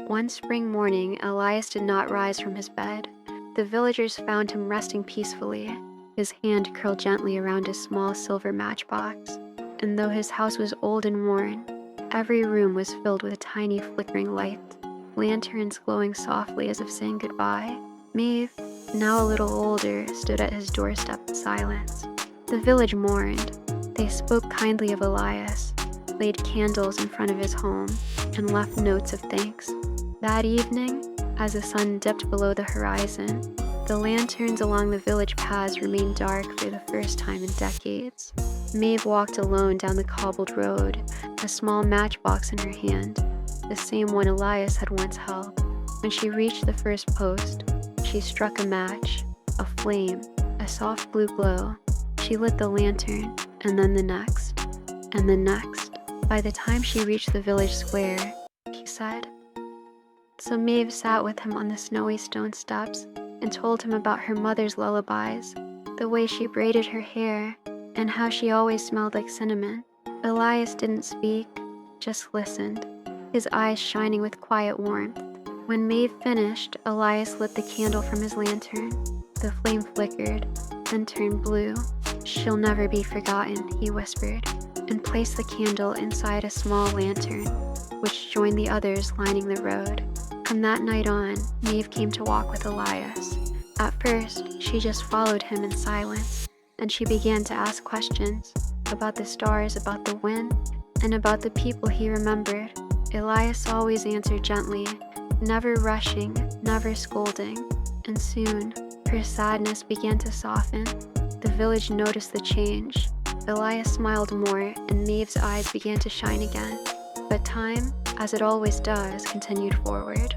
One spring morning, Elias did not rise from his bed. The villagers found him resting peacefully, his hand curled gently around a small silver matchbox. And though his house was old and worn, every room was filled with tiny flickering lights, lanterns glowing softly as if saying goodbye. Maeve, now a little older, stood at his doorstep in silence. The village mourned. They spoke kindly of Elias, laid candles in front of his home, and left notes of thanks. That evening, as the sun dipped below the horizon, the lanterns along the village paths remained dark for the first time in decades. Maeve walked alone down the cobbled road, a small matchbox in her hand, the same one Elias had once held. When she reached the first post, she struck a match, a flame, a soft blue glow. She lit the lantern, and then the next, and the next. By the time she reached the village square, he said. So Maeve sat with him on the snowy stone steps and told him about her mother's lullabies, the way she braided her hair, and how she always smelled like cinnamon. Elias didn't speak, just listened, his eyes shining with quiet warmth. When Maeve finished, Elias lit the candle from his lantern. The flame flickered, then turned blue. "She'll never be forgotten," he whispered, and placed the candle inside a small lantern, which joined the others lining the road. From that night on, Maeve came to walk with Elias. At first, she just followed him in silence, and she began to ask questions about the stars, about the wind, and about the people he remembered. Elias always answered gently, never rushing, never scolding, and soon, her sadness began to soften. The village noticed the change. Elias smiled more, and Maeve's eyes began to shine again. But time, as it always does, continued forward.